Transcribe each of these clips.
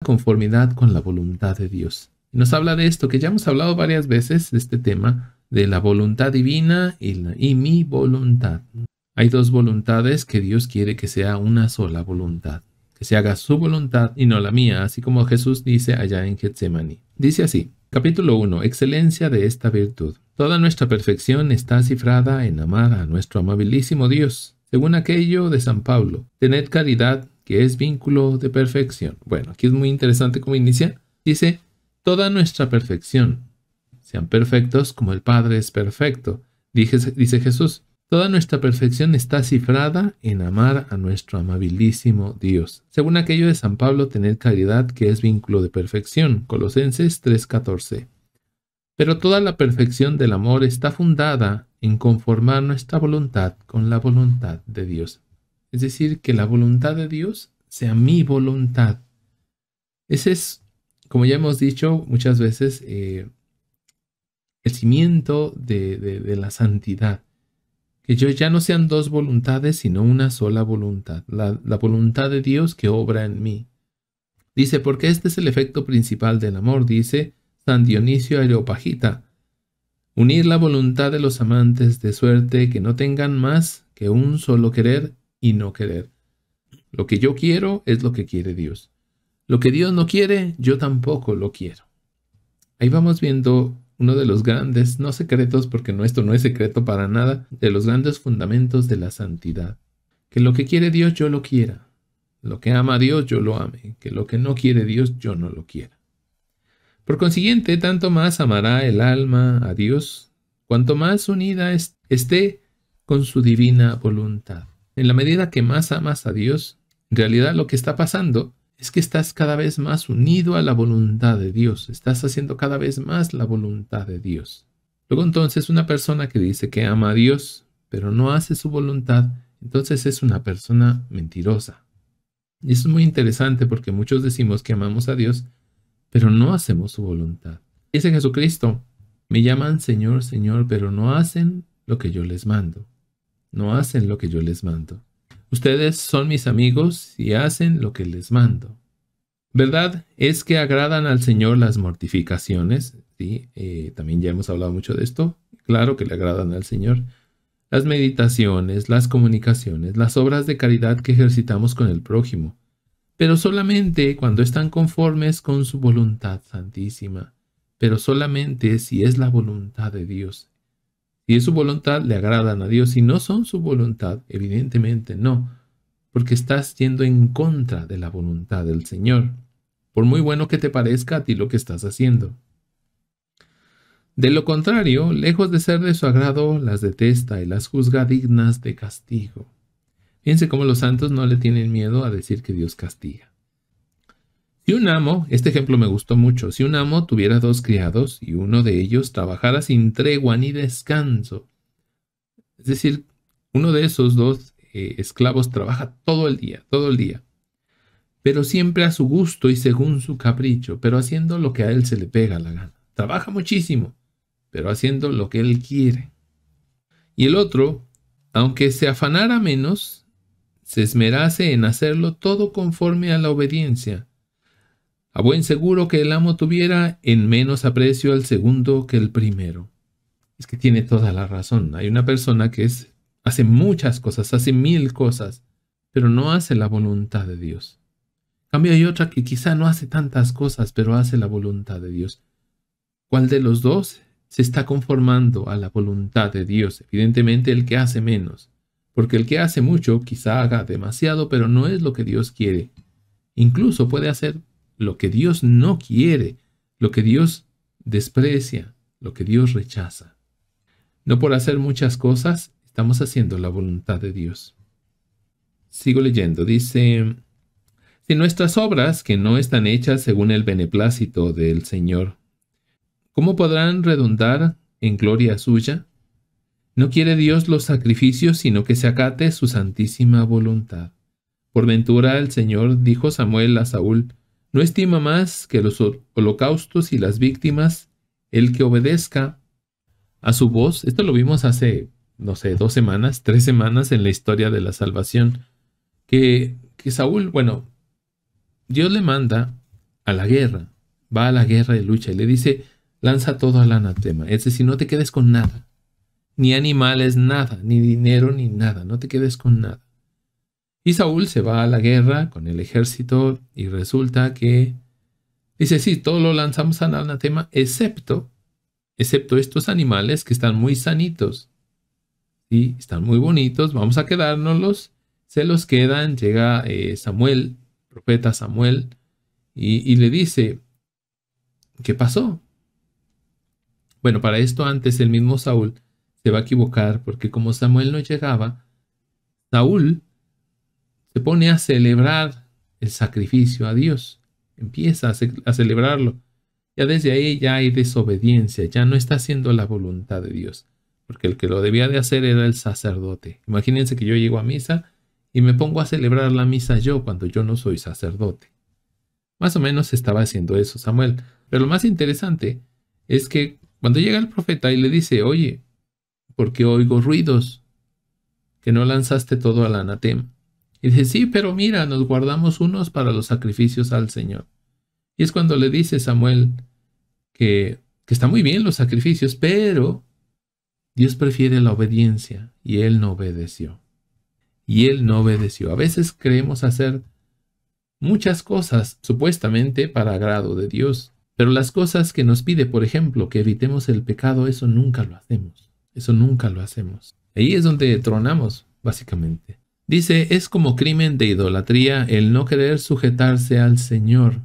conformidad con la voluntad de Dios. Nos habla de esto, que ya hemos hablado varias veces de este tema, de la voluntad divina y mi voluntad. Hay dos voluntades que Dios quiere que sea una sola voluntad, que se haga su voluntad y no la mía, así como Jesús dice allá en Getsemaní. Dice así, capítulo 1, excelencia de esta virtud. Toda nuestra perfección está cifrada en amar a nuestro amabilísimo Dios, según aquello de San Pablo. Tened caridad, que es vínculo de perfección. Bueno, aquí es muy interesante cómo inicia. Dice, toda nuestra perfección. Sean perfectos como el Padre es perfecto. Dice Jesús, toda nuestra perfección está cifrada en amar a nuestro amabilísimo Dios. Según aquello de San Pablo, tened caridad, que es vínculo de perfección. Colosenses 3:14. Pero toda la perfección del amor está fundada en conformar nuestra voluntad con la voluntad de Dios. Es decir, que la voluntad de Dios sea mi voluntad. Ese es, como ya hemos dicho muchas veces, el cimiento de la santidad. Que yo ya no sean dos voluntades, sino una sola voluntad. La voluntad de Dios que obra en mí. Dice, porque este es el efecto principal del amor, dice San Dionisio Areopagita. Unir la voluntad de los amantes de suerte que no tengan más que un solo querer y no querer. Lo que yo quiero es lo que quiere Dios. Lo que Dios no quiere, yo tampoco lo quiero. Ahí vamos viendo uno de los grandes, no secretos, porque esto no es secreto para nada, de los grandes fundamentos de la santidad. Que lo que quiere Dios, yo lo quiera. Lo que ama a Dios, yo lo ame. Que lo que no quiere Dios, yo no lo quiera. Por consiguiente, tanto más amará el alma a Dios, cuanto más unida esté con su divina voluntad. En la medida que más amas a Dios, en realidad lo que está pasando es que estás cada vez más unido a la voluntad de Dios. Estás haciendo cada vez más la voluntad de Dios. Luego entonces una persona que dice que ama a Dios, pero no hace su voluntad, entonces es una persona mentirosa. Y eso es muy interesante porque muchos decimos que amamos a Dios, pero no hacemos su voluntad. Dice Jesucristo, me llaman Señor, Señor, pero no hacen lo que yo les mando. No hacen lo que yo les mando. Ustedes son mis amigos y hacen lo que les mando. ¿Verdad? Es que agradan al Señor las mortificaciones. ¿Sí? También ya hemos hablado mucho de esto. Claro que le agradan al Señor. Las meditaciones, las comunicaciones, las obras de caridad que ejercitamos con el prójimo. Pero solamente cuando están conformes con su voluntad santísima. Pero solamente si es la voluntad de Dios. Si es su voluntad, le agradan a Dios. Si no son su voluntad, evidentemente no, porque estás yendo en contra de la voluntad del Señor, por muy bueno que te parezca a ti lo que estás haciendo. De lo contrario, lejos de ser de su agrado, las detesta y las juzga dignas de castigo. Fíjense cómo los santos no le tienen miedo a decir que Dios castiga. Si un amo, este ejemplo me gustó mucho, si un amo tuviera 2 criados y uno de ellos trabajara sin tregua ni descanso, es decir, uno de esos 2 esclavos trabaja todo el día, pero siempre a su gusto y según su capricho, pero haciendo lo que a él se le pega la gana. Trabaja muchísimo, pero haciendo lo que él quiere. Y el otro, aunque se afanara menos, se esmerase en hacerlo todo conforme a la obediencia. A buen seguro que el amo tuviera en menos aprecio al segundo que el primero. Es que tiene toda la razón. Hay una persona que hace muchas cosas, hace 1000 cosas, pero no hace la voluntad de Dios. En cambio hay otra que quizá no hace tantas cosas, pero hace la voluntad de Dios. ¿Cuál de los dos se está conformando a la voluntad de Dios? Evidentemente el que hace menos, porque el que hace mucho quizá haga demasiado, pero no es lo que Dios quiere. Incluso puede hacer lo que Dios no quiere, lo que Dios desprecia, lo que Dios rechaza. No por hacer muchas cosas estamos haciendo la voluntad de Dios. Sigo leyendo. Dice, si nuestras obras, que no están hechas según el beneplácito del Señor, ¿cómo podrán redundar en gloria suya? No quiere Dios los sacrificios, sino que se acate su santísima voluntad. Por ventura el Señor dijo Samuel a Saúl, no estima más que los holocaustos y las víctimas el que obedezca a su voz. Esto lo vimos hace, 2 semanas, 3 semanas en la historia de la salvación. Que Saúl, Dios le manda a la guerra, va a la guerra y lucha y le dice, lanza todo al anatema, es decir, no te quedes con nada, ni animales, nada, ni dinero, ni nada, no te quedes con nada. Y Saúl se va a la guerra con el ejército y resulta que dice, sí, todo lo lanzamos al anatema, excepto estos animales que están muy sanitos, ¿sí? Están muy bonitos, vamos a quedárnoslos, se los quedan, llega Samuel, profeta Samuel, y le dice, ¿qué pasó? Bueno, para esto antes el mismo Saúl se va a equivocar porque como Samuel no llegaba, Saúl se pone a celebrar el sacrificio a Dios, empieza a celebrarlo. Ya desde ahí ya hay desobediencia, ya no está haciendo la voluntad de Dios, porque el que lo debía de hacer era el sacerdote. Imagínense que yo llego a misa y me pongo a celebrar la misa yo cuando yo no soy sacerdote. Más o menos estaba haciendo eso Samuel. Pero lo más interesante es que cuando llega el profeta y le dice, oye, ¿por qué oigo ruidos? Que no lanzaste todo al anatema. Y dice, sí, pero mira, nos guardamos unos para los sacrificios al Señor. Y es cuando le dice Samuel que está muy bien los sacrificios, pero Dios prefiere la obediencia y él no obedeció. Y él no obedeció. A veces creemos hacer muchas cosas supuestamente para agrado de Dios, pero las cosas que nos pide, por ejemplo, que evitemos el pecado, eso nunca lo hacemos. Eso nunca lo hacemos. Ahí es donde tronamos, básicamente. Dice, es como crimen de idolatría el no querer sujetarse al Señor.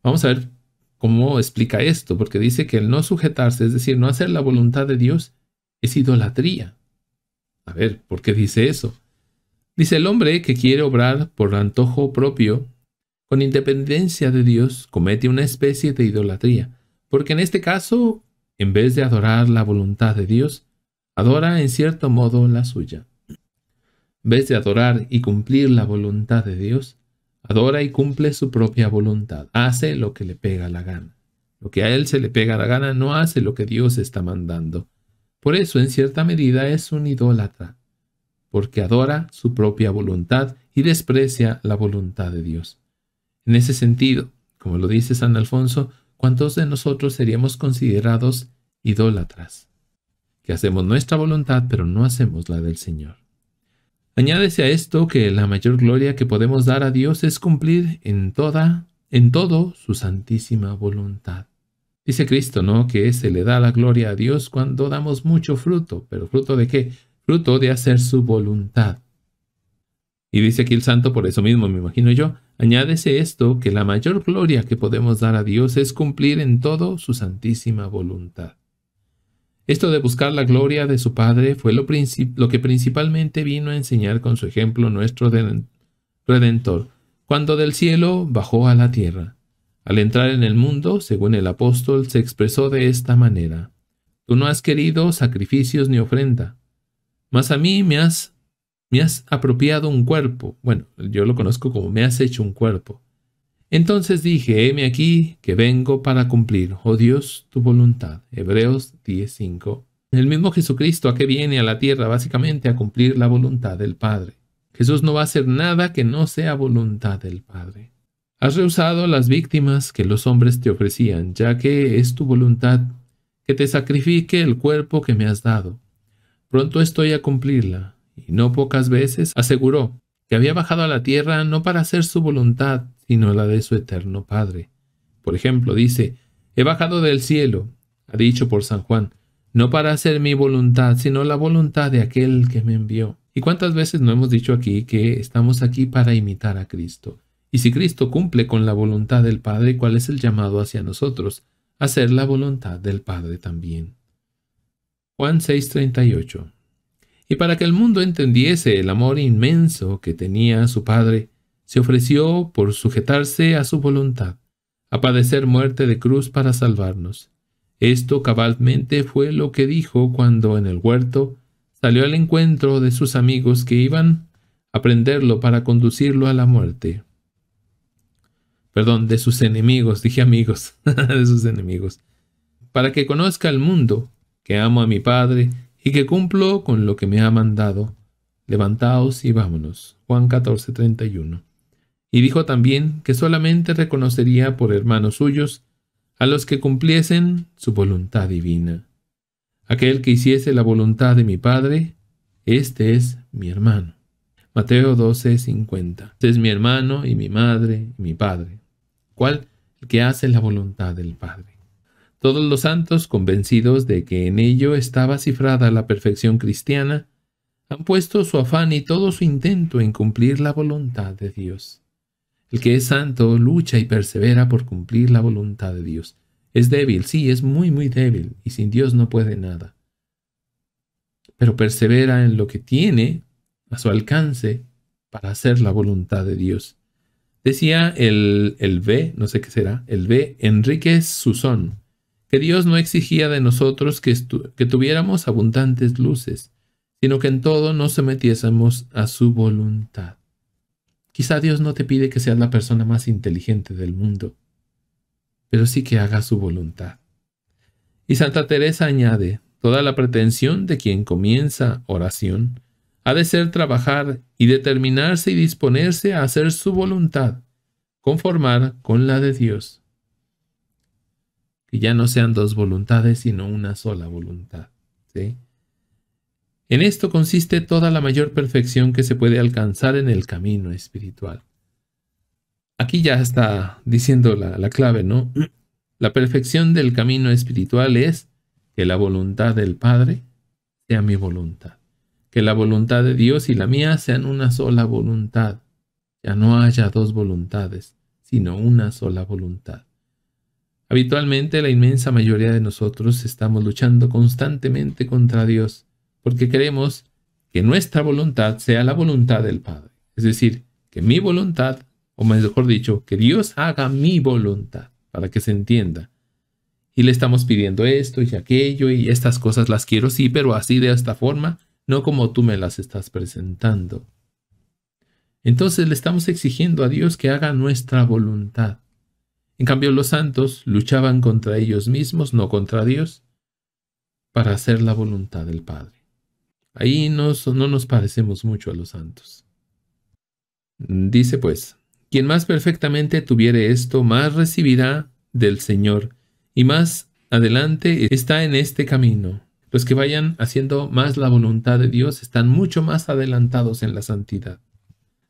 Vamos a ver cómo explica esto, porque dice que el no sujetarse, es decir, no hacer la voluntad de Dios, es idolatría. A ver, ¿por qué dice eso? Dice, el hombre que quiere obrar por antojo propio, con independencia de Dios, comete una especie de idolatría, porque en este caso, en vez de adorar la voluntad de Dios, adora en cierto modo la suya. En vez de adorar y cumplir la voluntad de Dios, adora y cumple su propia voluntad. Hace lo que le pega la gana. Lo que a él se le pega la gana no hace lo que Dios está mandando. Por eso, en cierta medida, es un idólatra, porque adora su propia voluntad y desprecia la voluntad de Dios. En ese sentido, como lo dice San Alfonso, ¿cuántos de nosotros seríamos considerados idólatras? Que hacemos nuestra voluntad, pero no hacemos la del Señor. Añádese a esto que la mayor gloria que podemos dar a Dios es cumplir en todo su santísima voluntad. Dice Cristo, ¿no?, que se le da la gloria a Dios cuando damos mucho fruto. ¿Pero fruto de qué? Fruto de hacer su voluntad. Y dice aquí el santo, por eso mismo me imagino yo, añádese esto, que la mayor gloria que podemos dar a Dios es cumplir en todo su santísima voluntad. Esto de buscar la gloria de su Padre fue lo que principalmente vino a enseñar con su ejemplo nuestro Redentor, cuando del cielo bajó a la tierra. Al entrar en el mundo, según el apóstol, se expresó de esta manera: tú no has querido sacrificios ni ofrenda, mas a mí me has apropiado un cuerpo. Bueno, yo lo conozco como me has hecho un cuerpo. Entonces dije, heme aquí, que vengo para cumplir, oh Dios, tu voluntad. Hebreos 10:5. El mismo Jesucristo, ¿a qué viene a la tierra? Básicamente a cumplir la voluntad del Padre. Jesús no va a hacer nada que no sea voluntad del Padre. Has rehusado las víctimas que los hombres te ofrecían, ya que es tu voluntad que te sacrifique el cuerpo que me has dado. Pronto estoy a cumplirla. Y no pocas veces aseguró que había bajado a la tierra no para hacer su voluntad, sino la de su eterno Padre. Por ejemplo, dice, he bajado del cielo, ha dicho por San Juan, no para hacer mi voluntad, sino la voluntad de aquel que me envió. ¿Y cuántas veces no hemos dicho aquí que estamos aquí para imitar a Cristo? Y si Cristo cumple con la voluntad del Padre, ¿cuál es el llamado hacia nosotros? Hacer la voluntad del Padre también. Juan 6:38. Y para que el mundo entendiese el amor inmenso que tenía su Padre, se ofreció por sujetarse a su voluntad, a padecer muerte de cruz para salvarnos. Esto cabalmente fue lo que dijo cuando en el huerto salió al encuentro de sus amigos que iban a prenderlo para conducirlo a la muerte. Perdón, de sus enemigos, dije amigos, de sus enemigos. Para que conozca el mundo que amo a mi Padre y que cumplo con lo que me ha mandado. Levantaos y vámonos. Juan 14:31. Y dijo también que solamente reconocería por hermanos suyos a los que cumpliesen su voluntad divina. Aquel que hiciese la voluntad de mi Padre, este es mi hermano. Mateo 12:50. Este es mi hermano y mi madre y mi padre. ¿Cuál? El que hace la voluntad del Padre. Todos los santos, convencidos de que en ello estaba cifrada la perfección cristiana, han puesto su afán y todo su intento en cumplir la voluntad de Dios. El que es santo lucha y persevera por cumplir la voluntad de Dios. Es débil, sí, es muy, muy débil, y sin Dios no puede nada. Pero persevera en lo que tiene a su alcance para hacer la voluntad de Dios. Decía el B. Enríquez Susón, que Dios no exigía de nosotros que tuviéramos abundantes luces, sino que en todo nos sometiésemos a su voluntad. Quizá Dios no te pide que seas la persona más inteligente del mundo, pero sí que hagas su voluntad. Y Santa Teresa añade, toda la pretensión de quien comienza oración ha de ser trabajar y determinarse y disponerse a hacer su voluntad, conformar con la de Dios. Que ya no sean dos voluntades, sino una sola voluntad. ¿Sí? En esto consiste toda la mayor perfección que se puede alcanzar en el camino espiritual. Aquí ya está diciendo la clave, ¿no? La perfección del camino espiritual es que la voluntad del Padre sea mi voluntad. Que la voluntad de Dios y la mía sean una sola voluntad. Ya no haya dos voluntades, sino una sola voluntad. Habitualmente la inmensa mayoría de nosotros estamos luchando constantemente contra Dios, porque queremos que nuestra voluntad sea la voluntad del Padre. Es decir, que mi voluntad, o mejor dicho, que Dios haga mi voluntad, para que se entienda. Y le estamos pidiendo esto y aquello, y estas cosas las quiero, sí, pero así de esta forma, no como tú me las estás presentando. Entonces le estamos exigiendo a Dios que haga nuestra voluntad. En cambio, los santos luchaban contra ellos mismos, no contra Dios, para hacer la voluntad del Padre. Ahí no nos parecemos mucho a los santos. Dice pues, quien más perfectamente tuviere esto, más recibirá del Señor, y más adelante está en este camino. Los que vayan haciendo más la voluntad de Dios están mucho más adelantados en la santidad.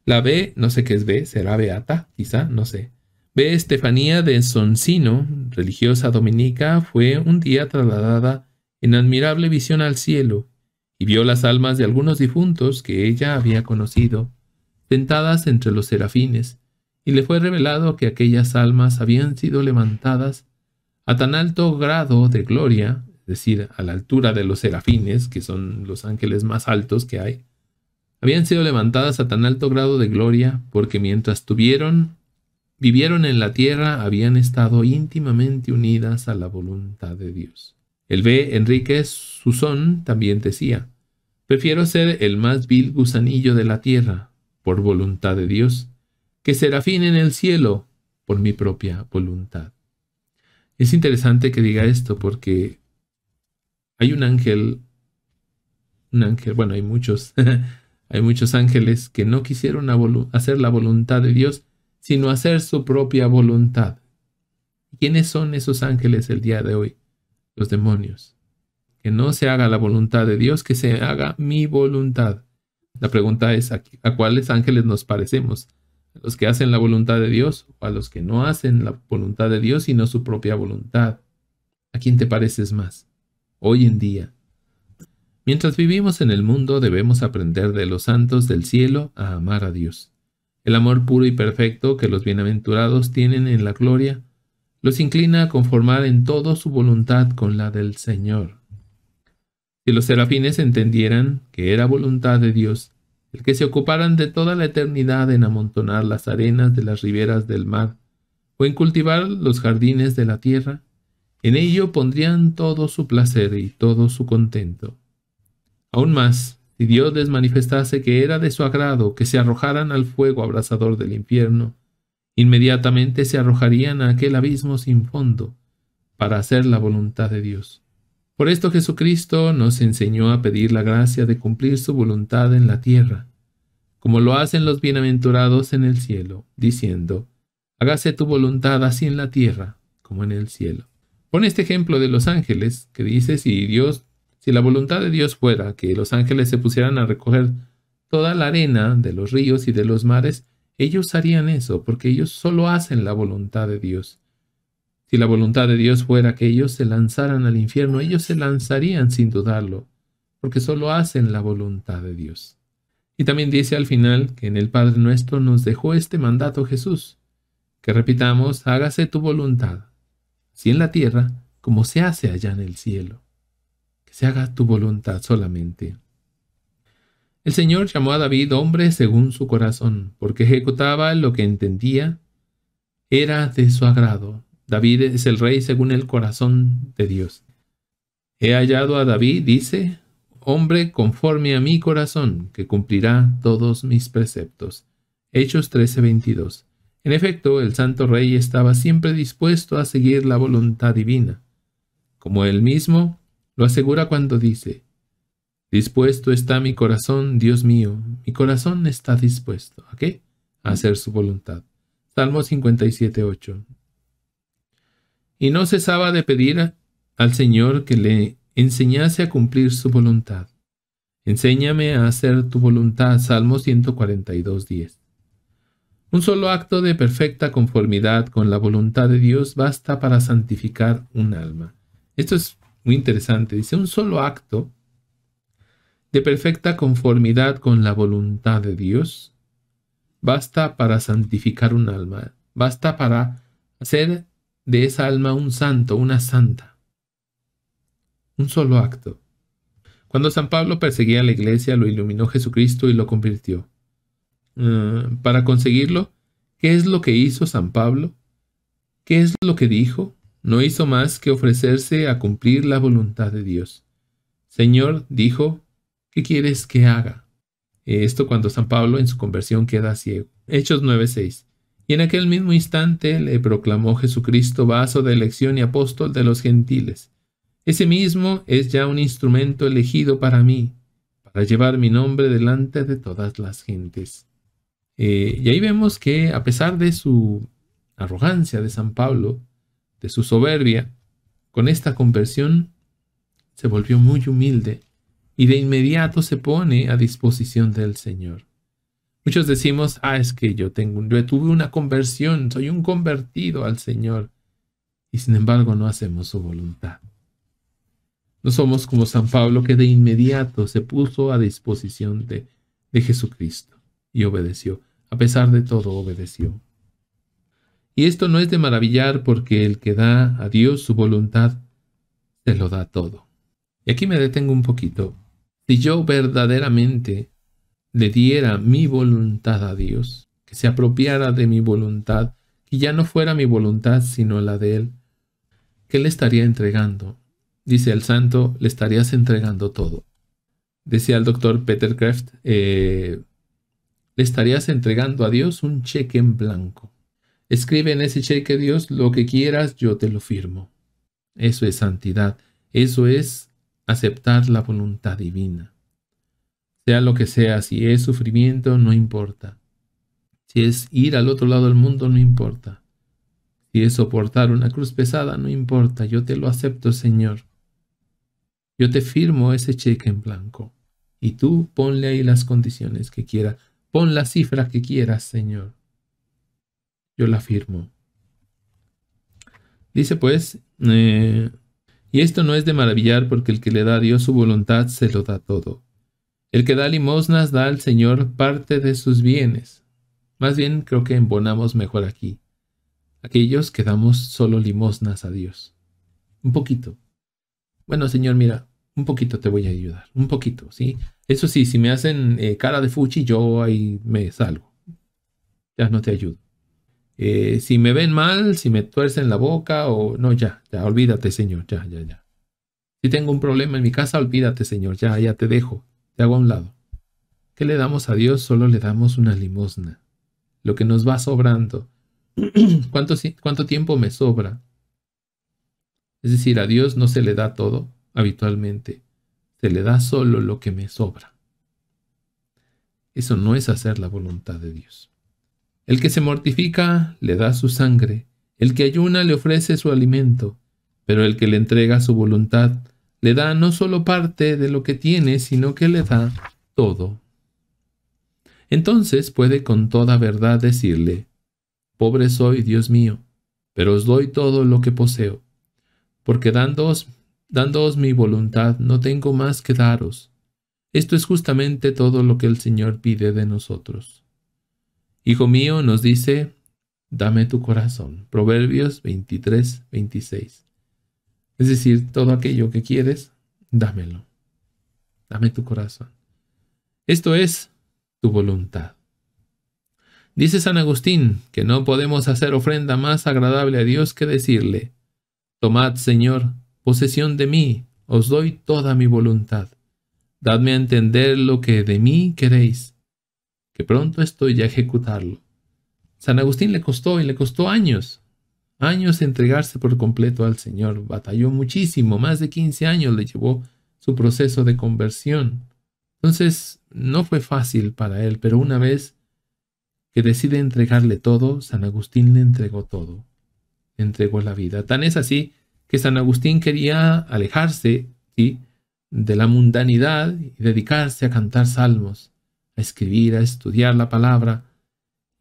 La B, no sé qué es B, será beata, quizá, no sé. B. Estefanía de Soncino, religiosa dominica, fue un día trasladada en admirable visión al cielo, y vio las almas de algunos difuntos que ella había conocido, sentadas entre los serafines, y le fue revelado que aquellas almas habían sido levantadas a tan alto grado de gloria, es decir, a la altura de los serafines, que son los ángeles más altos que hay, habían sido levantadas a tan alto grado de gloria porque mientras vivieron en la tierra, habían estado íntimamente unidas a la voluntad de Dios. El B. Enríquez Susón también decía, prefiero ser el más vil gusanillo de la tierra, por voluntad de Dios, que serafín en el cielo, por mi propia voluntad. Es interesante que diga esto porque hay un ángel, bueno, hay muchos, hay muchos ángeles que no quisieron hacer la voluntad de Dios, sino hacer su propia voluntad. ¿Quiénes son esos ángeles el día de hoy? Los demonios. Que no se haga la voluntad de Dios, que se haga mi voluntad. La pregunta es, ¿a cuáles ángeles nos parecemos? ¿A los que hacen la voluntad de Dios o a los que no hacen la voluntad de Dios, sino su propia voluntad? ¿A quién te pareces más? Hoy en día. Mientras vivimos en el mundo, debemos aprender de los santos del cielo a amar a Dios. El amor puro y perfecto que los bienaventurados tienen en la gloria los inclina a conformar en todo su voluntad con la del Señor. Si los serafines entendieran que era voluntad de Dios el que se ocuparan de toda la eternidad en amontonar las arenas de las riberas del mar o en cultivar los jardines de la tierra, en ello pondrían todo su placer y todo su contento. Aún más, si Dios les manifestase que era de su agrado que se arrojaran al fuego abrasador del infierno, inmediatamente se arrojarían a aquel abismo sin fondo para hacer la voluntad de Dios. Por esto Jesucristo nos enseñó a pedir la gracia de cumplir su voluntad en la tierra, como lo hacen los bienaventurados en el cielo, diciendo, hágase tu voluntad así en la tierra como en el cielo. Pone este ejemplo de los ángeles, que dice, si la voluntad de Dios fuera que los ángeles se pusieran a recoger toda la arena de los ríos y de los mares, ellos harían eso, porque ellos solo hacen la voluntad de Dios. Si la voluntad de Dios fuera que ellos se lanzaran al infierno, ellos se lanzarían sin dudarlo, porque solo hacen la voluntad de Dios. Y también dice al final que en el Padre Nuestro nos dejó este mandato Jesús, que repitamos, hágase tu voluntad, así en la tierra como se hace allá en el cielo. Que se haga tu voluntad solamente. El Señor llamó a David hombre según su corazón, porque ejecutaba lo que entendía era de su agrado. David es el rey según el corazón de Dios. He hallado a David, dice, hombre conforme a mi corazón, que cumplirá todos mis preceptos. Hechos 13:22. En efecto, el santo rey estaba siempre dispuesto a seguir la voluntad divina, como él mismo lo asegura cuando dice, dispuesto está mi corazón, Dios mío, mi corazón está dispuesto. ¿A qué? A hacer su voluntad. Salmo 57:8. Y no cesaba de pedir al Señor que le enseñase a cumplir su voluntad. Enséñame a hacer tu voluntad. Salmo 142:10. Un solo acto de perfecta conformidad con la voluntad de Dios basta para santificar un alma. Esto es muy interesante. Dice, un solo acto de perfecta conformidad con la voluntad de Dios basta para santificar un alma. Basta para hacer de esa alma un santo, una santa. Un solo acto. Cuando San Pablo perseguía a la iglesia, lo iluminó Jesucristo y lo convirtió. Para conseguirlo, ¿qué es lo que hizo San Pablo? ¿Qué es lo que dijo? No hizo más que ofrecerse a cumplir la voluntad de Dios. Señor, dijo, ¿qué quieres que haga? Esto cuando San Pablo en su conversión queda ciego. Hechos 9:6. Y en aquel mismo instante le proclamó Jesucristo vaso de elección y apóstol de los gentiles. Ese mismo es ya un instrumento elegido para mí, para llevar mi nombre delante de todas las gentes. Y ahí vemos que a pesar de su arrogancia de San Pablo, de su soberbia, con esta conversión se volvió muy humilde y de inmediato se pone a disposición del Señor. Muchos decimos, es que yo tuve una conversión, soy un convertido al Señor, y sin embargo no hacemos su voluntad. No somos como San Pablo, que de inmediato se puso a disposición de Jesucristo y obedeció. A pesar de todo, obedeció. Y esto no es de maravillar, porque el que da a Dios su voluntad, se lo da todo. Y aquí me detengo un poquito. Si yo verdaderamente le diera mi voluntad a Dios, que se apropiara de mi voluntad, que ya no fuera mi voluntad sino la de Él, ¿qué le estaría entregando? Dice el santo, le estarías entregando todo. Decía el doctor Peter Kreeft, le estarías entregando a Dios un cheque en blanco. Escribe en ese cheque, Dios, lo que quieras, yo te lo firmo. Eso es santidad. Eso es aceptar la voluntad divina. Sea lo que sea, si es sufrimiento, no importa. Si es ir al otro lado del mundo, no importa. Si es soportar una cruz pesada, no importa. Yo te lo acepto, Señor. Yo te firmo ese cheque en blanco. Y tú ponle ahí las condiciones que quieras. Pon la cifra que quieras, Señor. Yo la firmo. Dice pues, y esto no es de maravillar, porque el que le da a Dios su voluntad se lo da todo. El que da limosnas da al Señor parte de sus bienes. Más bien creo que embonamos mejor aquí. Aquellos que damos solo limosnas a Dios. Un poquito. Bueno, Señor, mira, un poquito te voy a ayudar. Un poquito, ¿sí? Eso sí, si me hacen cara de fuchi, yo ahí me salgo. Ya no te ayudo. Si me ven mal, si me tuercen la boca o... No, ya, olvídate, Señor, ya. Si tengo un problema en mi casa, olvídate, Señor, ya te dejo. Te hago a un lado. ¿Qué le damos a Dios? Solo le damos una limosna. Lo que nos va sobrando. ¿Cuánto tiempo me sobra? Es decir, a Dios no se le da todo habitualmente. Se le da solo lo que me sobra. Eso no es hacer la voluntad de Dios. El que se mortifica le da su sangre, el que ayuna le ofrece su alimento, pero el que le entrega su voluntad le da no solo parte de lo que tiene, sino que le da todo. Entonces puede con toda verdad decirle: pobre soy, Dios mío, pero os doy todo lo que poseo, porque dándoos mi voluntad no tengo más que daros. Esto es justamente todo lo que el Señor pide de nosotros. Hijo mío, nos dice, dame tu corazón. Proverbios 23, 26. Es decir, todo aquello que quieres, dámelo. Dame tu corazón. Esto es tu voluntad. Dice San Agustín que no podemos hacer ofrenda más agradable a Dios que decirle: tomad, Señor, posesión de mí, os doy toda mi voluntad. Dadme a entender lo que de mí queréis, que pronto estoy a ejecutarlo. San Agustín le costó años entregarse por completo al Señor. Batalló muchísimo, más de 15 años le llevó su proceso de conversión. Entonces, no fue fácil para él, pero una vez que decide entregarle todo, San Agustín le entregó todo. Le entregó la vida. Tan es así que San Agustín quería alejarse, ¿sí?, de la mundanidad y dedicarse a cantar salmos, a escribir, a estudiar la palabra.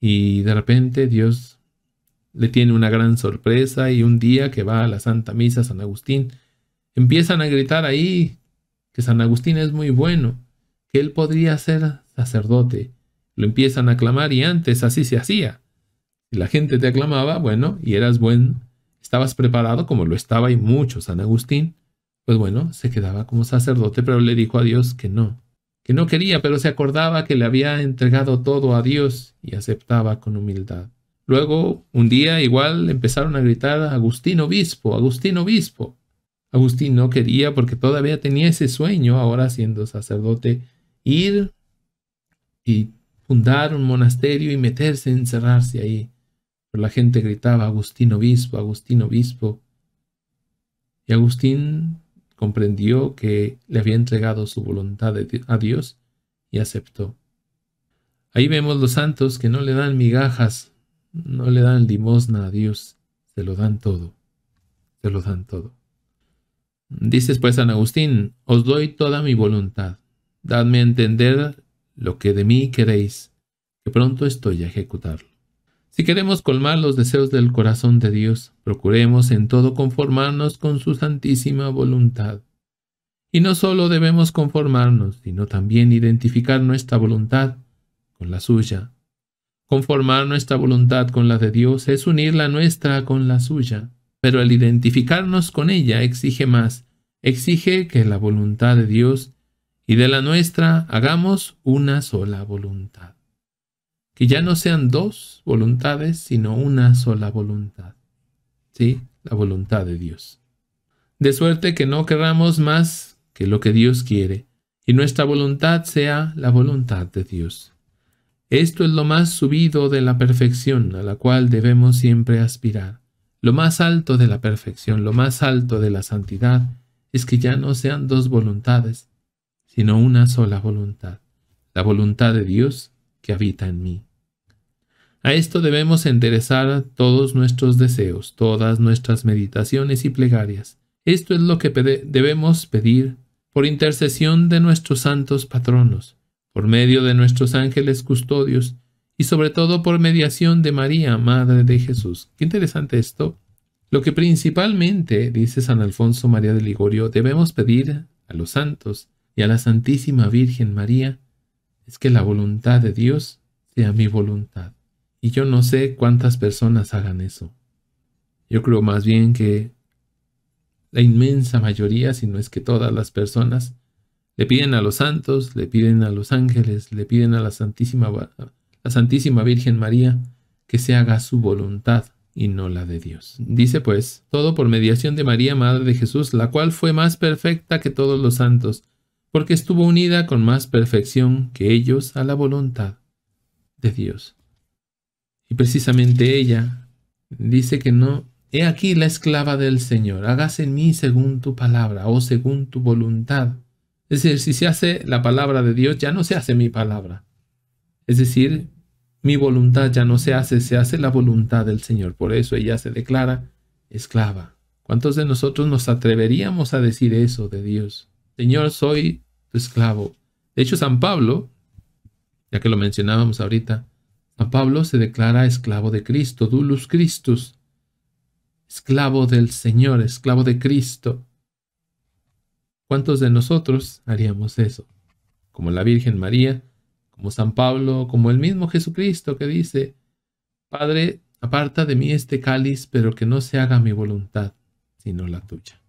Y de repente Dios le tiene una gran sorpresa, y un día que va a la Santa Misa San Agustín, empiezan a gritar ahí que San Agustín es muy bueno, que él podría ser sacerdote. Lo empiezan a aclamar, y antes así se hacía. Si la gente te aclamaba, bueno, y eras bueno, estabas preparado, como lo estaba y mucho San Agustín, pues bueno, se quedaba como sacerdote, pero le dijo a Dios que no quería, pero se acordaba que le había entregado todo a Dios y aceptaba con humildad. Luego, un día igual empezaron a gritar: Agustín obispo, Agustín obispo. Agustín no quería, porque todavía tenía ese sueño, ahora siendo sacerdote, ir y fundar un monasterio y meterse, encerrarse ahí. Pero la gente gritaba: Agustín obispo, Agustín obispo. Y Agustín comprendió que le había entregado su voluntad a Dios y aceptó. Ahí vemos los santos que no le dan migajas, no le dan limosna a Dios, se lo dan todo, se lo dan todo. Dice pues San Agustín: os doy toda mi voluntad, dadme a entender lo que de mí queréis, que pronto estoy a ejecutarlo. Si queremos colmar los deseos del corazón de Dios, procuremos en todo conformarnos con su santísima voluntad. Y no solo debemos conformarnos, sino también identificar nuestra voluntad con la suya. Conformar nuestra voluntad con la de Dios es unir la nuestra con la suya, pero el identificarnos con ella exige más, exige que la voluntad de Dios y de la nuestra hagamos una sola voluntad. Que ya no sean dos voluntades, sino una sola voluntad. ¿Sí? La voluntad de Dios. De suerte que no querramos más que lo que Dios quiere, y nuestra voluntad sea la voluntad de Dios. Esto es lo más subido de la perfección, a la cual debemos siempre aspirar. Lo más alto de la perfección, lo más alto de la santidad, es que ya no sean dos voluntades, sino una sola voluntad, la voluntad de Dios que habita en mí. A esto debemos enderezar todos nuestros deseos, todas nuestras meditaciones y plegarias. Esto es lo que debemos pedir por intercesión de nuestros santos patronos, por medio de nuestros ángeles custodios y sobre todo por mediación de María, Madre de Jesús. Qué interesante esto. Lo que principalmente, dice San Alfonso María de Ligorio, debemos pedir a los santos y a la Santísima Virgen María es que la voluntad de Dios sea mi voluntad. Y yo no sé cuántas personas hagan eso. Yo creo más bien que la inmensa mayoría, si no es que todas las personas, le piden a los santos, le piden a los ángeles, le piden a la Santísima Virgen María que se haga su voluntad y no la de Dios. Dice pues, todo por mediación de María, Madre de Jesús, la cual fue más perfecta que todos los santos, porque estuvo unida con más perfección que ellos a la voluntad de Dios. Y precisamente ella dice que no, he aquí la esclava del Señor, hágase en mí según tu palabra o según tu voluntad. Es decir, si se hace la palabra de Dios, ya no se hace mi palabra. Es decir, mi voluntad ya no se hace la voluntad del Señor. Por eso ella se declara esclava. ¿Cuántos de nosotros nos atreveríamos a decir eso de Dios? Señor, soy tu esclavo. De hecho, San Pablo, ya que lo mencionábamos ahorita, San Pablo se declara esclavo de Cristo, Dulus Christus, esclavo del Señor, esclavo de Cristo. ¿Cuántos de nosotros haríamos eso? Como la Virgen María, como San Pablo, como el mismo Jesucristo que dice, Padre, aparta de mí este cáliz, pero que no se haga mi voluntad, sino la tuya.